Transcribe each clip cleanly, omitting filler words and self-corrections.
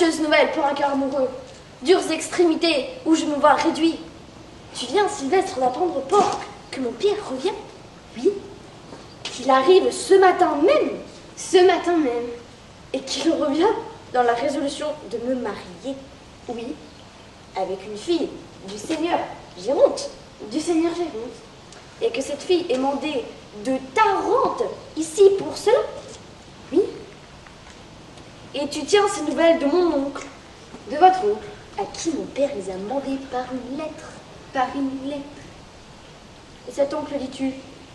fâcheuse nouvelle pour un cœur amoureux. Dures extrémités où je me vois réduit. Tu viens, Sylvestre, d'apprendre au port que mon père revient. Oui, qu'il arrive ce matin même. Ce matin même. Et qu'il revient dans la résolution de me marier. Oui, avec une fille du Seigneur Géronte. Du Seigneur Géronte. Et que cette fille est mandée de Tarente ici pour cela. Oui. Et tu tiens ces nouvelles de mon oncle, de votre oncle, à qui mon père les a mandées par une lettre. Par une lettre. Et cet oncle, dis-tu,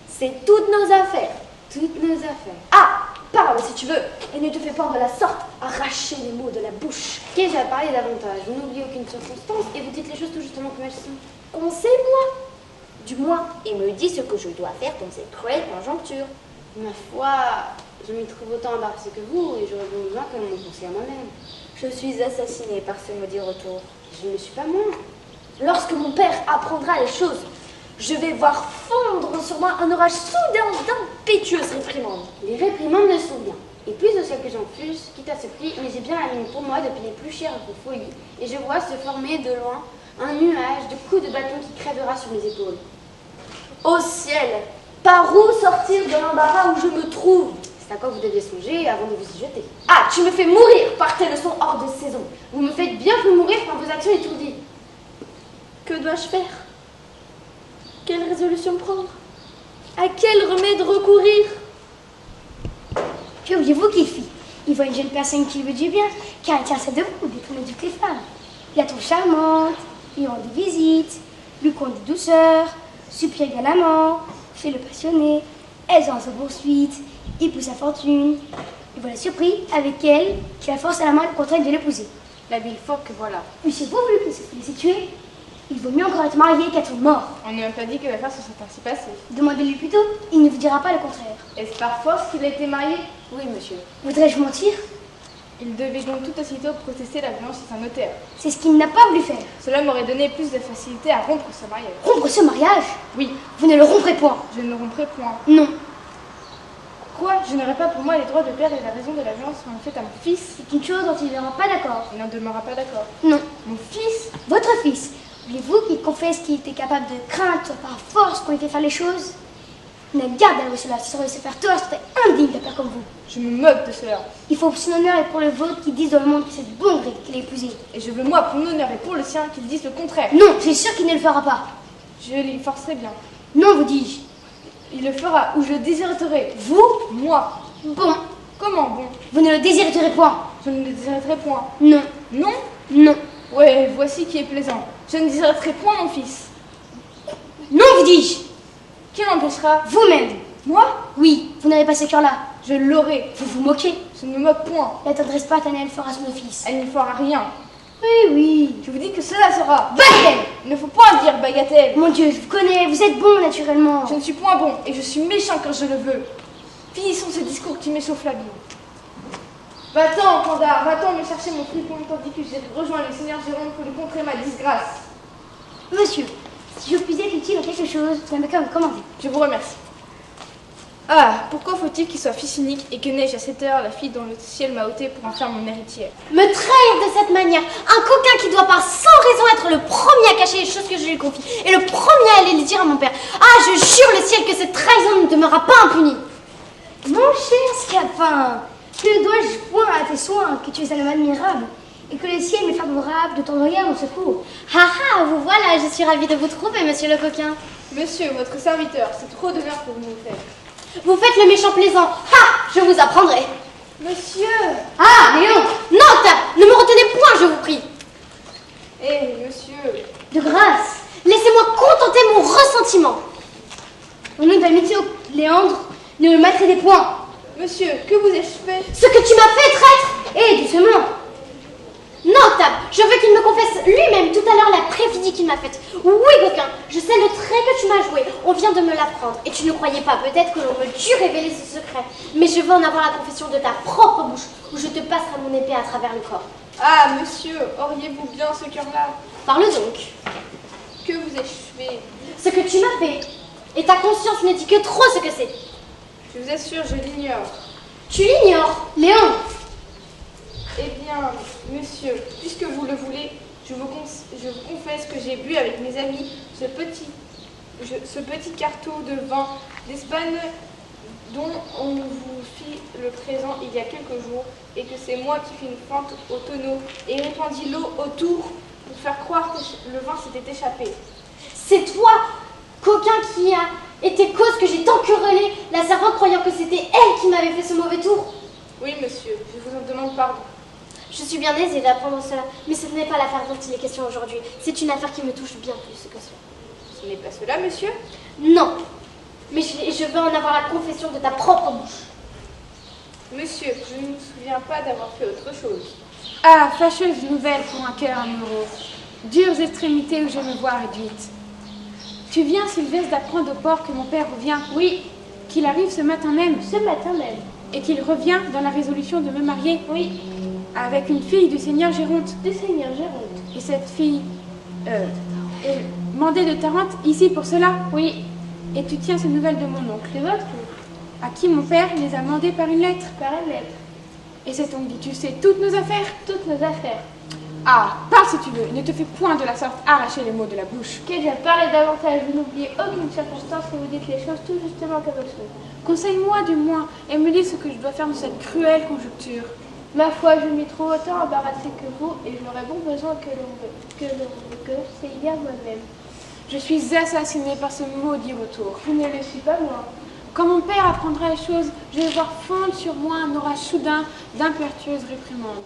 c'est toutes nos affaires. Toutes nos affaires. Ah, parle si tu veux, et ne te fais pas de la sorte arracher les mots de la bouche. Qu'ai-je à parler davantage? Vous n'oubliez aucune circonstance et vous dites les choses tout justement comme elles sont. Conseille-moi, du moins, et me dis ce que je dois faire dans cette cruelle conjoncture. Ma foi, je m'y trouve autant embarrassée que vous et j'aurais besoin que l'on me conseille à moi-même. Je suis assassinée par ce maudit retour. Je ne suis pas moi. Lorsque mon père apprendra les choses, je vais voir fondre sur moi un orage soudain d'impétueuses réprimandes. Les réprimandes le sont bien. Et plus de celles que j'en fusse, quitte à ce prix, mais j'ai bien la mine pour moi de payer plus cher à vos folies. Et je vois se former de loin un nuage de coups de bâton qui crèvera sur mes épaules. Ô ciel, par où sortir de l'embarras où je me trouve? C'est à quoi vous deviez songer avant de vous y jeter. Ah, tu me fais mourir par tes leçons hors de saison. Vous me faites bien vous mourir par vos actions étourdies. Que dois-je faire? Quelle résolution prendre? À quel remède recourir? Que voulez-vous qu'il fit? Il voit une jeune personne qui lui veut du bien, car elle tient ça de vous, détourner toutes les femmes. Il la trouve charmante, lui rend des visites, lui compte des douceurs, supplie galamment, fait le passionné, elle s'en sa poursuite, il pousse sa fortune. Et voilà surpris avec elle, qui la force à la main le contrainte de l'épouser. La bille forte que voilà. Mais c'est vous voulu que laisser tuer? Il vaut mieux encore être marié qu'être mort. On n'a même pas dit que l'affaire se serait ainsi passée. Demandez-lui plutôt, il ne vous dira pas le contraire. Est-ce par force qu'il a été marié? Oui, monsieur. Voudrais-je mentir? Il devait donc tout aussitôt protester la violence chez un notaire. C'est ce qu'il n'a pas voulu faire. Cela m'aurait donné plus de facilité à rompre ce mariage. Rompre ce mariage? Oui. Vous ne le romprez point. Je ne le romprai point. Non. Quoi? Je n'aurai pas pour moi les droits de père et la raison de la violence qu'on fait à mon fils. C'est une chose dont il ne sera pas d'accord. Il n'en demeurera pas d'accord. Non. Mon fils? Votre fils. Voulez-vous qu'il confesse qu'il était capable de craindre par force qu'on lui fait faire les choses? N'a garde à cela, ce serait se faire tort, ce serait indigne d'un père comme vous. Je me moque de cela. Il faut pour son honneur et pour le vôtre qu'ils disent dans le monde que c'est de bon gré qu'il ait épousé. Et je veux moi, pour mon honneur et pour le sien, qu'il dise le contraire. Non, je suis sûre qu'il ne le fera pas. Je l'y forcerai bien. Non, vous dis-je. Il le fera, ou je le déshériterai. Vous? Moi. Bon. Comment bon? Vous ne le désirerez point. Je ne le déshériterai point. Non. Non? Non. Ouais, voici qui est plaisant. Je ne déshériterai point mon fils. Non, vous dis-je. Qui l'empêchera? Vous-même. Moi? Oui, vous n'avez pas ce cœur-là. Je l'aurai. Vous vous moquez. Je ne me moque point. La tendresse paternelle fera son office. Elle n'y fera rien. Oui, oui. Je vous dis que cela sera. Bagatelle! Il ne faut point dire bagatelle. Mon Dieu, je vous connais, vous êtes bon naturellement. Je ne suis point bon et je suis méchant quand je le veux. Finissons ce discours qui m'échauffe la vie. Va-t'en, Pandar, va-t'en me chercher mon fripon tandis que j'ai rejoint le Seigneur Jérôme pour lui contrer ma disgrâce. Monsieur, si je puis être utile en quelque chose, vous n'avez qu'à me commander. Je vous remercie. Ah, pourquoi faut-il qu'il soit fils unique et que n'ai-je à cette heure la fille dont le ciel m'a ôté pour en faire mon héritière? Me trahir de cette manière, un coquin qui doit par sans raison être le premier à cacher les choses que je lui confie et le premier à aller les dire à mon père. Ah, je jure le ciel que cette trahison ne demeurera pas impunie. Mon cher Scapin, que dois-je point à tes soins, que tu es un homme admirable, et que le ciel m'est favorable de ton regard au secours. Ah ah, vous voilà, je suis ravie de vous trouver, monsieur le coquin. Monsieur, votre serviteur, c'est trop d'honneur que vous nous faites. Vous faites le méchant plaisant. Ah, je vous apprendrai. Monsieur! Ah, Léon, non, ne me retenez point, je vous prie. Eh, monsieur! De grâce, Laissez-moi contenter mon ressentiment. au nom de l'amitié, Léandre, ne me maltraitez point. Monsieur, que vous ai-je fait? Ce que tu m'as fait, traître. Eh, doucement. Non, Tab, je veux qu'il me confesse lui-même tout à l'heure la perfidie qu'il m'a faite. Oui, coquin, je sais le trait que tu m'as joué. On vient de me l'apprendre. Et tu ne croyais pas peut-être que l'on me dû révéler ce secret. Mais je veux en avoir la confession de ta propre bouche, où je te passerai mon épée à travers le corps. Ah, monsieur, auriez-vous bien ce cœur-là? Parle donc. Que vous ai-je fait? Ce que tu m'as fait. Et ta conscience ne dit que trop ce que c'est. Je vous assure, je l'ignore. Tu l'ignores, Léon. Eh bien, bien, monsieur, puisque vous le voulez, je vous confesse que j'ai bu avec mes amis ce petit carton de vin d'Espagne dont on vous fit le présent il y a quelques jours, et que c'est moi qui fis une fente au tonneau et répandis l'eau autour pour faire croire que le vin s'était échappé. C'est toi, coquin, qui a été cause que j'ai tant querellé la servante croyant que c'était elle qui m'avait fait ce mauvais tour. Oui, monsieur, je vous en demande pardon. Je suis bien aisée d'apprendre cela, mais ce n'est pas l'affaire dont il est question aujourd'hui. C'est une affaire qui me touche bien plus que cela. Ce n'est pas cela, monsieur? Non, mais je veux en avoir la confession de ta propre bouche. Monsieur, je ne me souviens pas d'avoir fait autre chose. Ah, fâcheuse nouvelle pour un cœur amoureux. Dures extrémités où je me vois réduite. Tu viens, Sylvestre, d'apprendre au port que mon père revient. Oui, Qu'il arrive ce matin même. ce matin même. Et qu'il revient dans la résolution de me marier. Oui, Avec une fille du seigneur Géronte. du Seigneur Géronte. Et cette fille est mandée de Tarente ici pour cela. Oui, Et tu tiens ces nouvelles de mon oncle, de votre à qui mon père les a mandées par une lettre. par une lettre. Et cet oncle dit, tu sais toutes nos affaires. Toutes nos affaires. Ah, parle si tu veux, ne te fais point de la sorte arracher les mots de la bouche. Qu'ai-je à parler davantage? Vous n'oubliez aucune circonstance et vous dites les choses tout justement comme elles sont. Conseille-moi du moins, et me dis ce que je dois faire de cette cruelle conjoncture. Ma foi, je m'y trouve autant embarrassée que vous et j'aurais bon besoin que l'on me conseille à moi-même. Je suis assassinée par ce maudit retour. Je ne le suis pas moi. Quand mon père apprendra les choses, je vais voir fondre sur moi un orage soudain d'impétueuses réprimandes.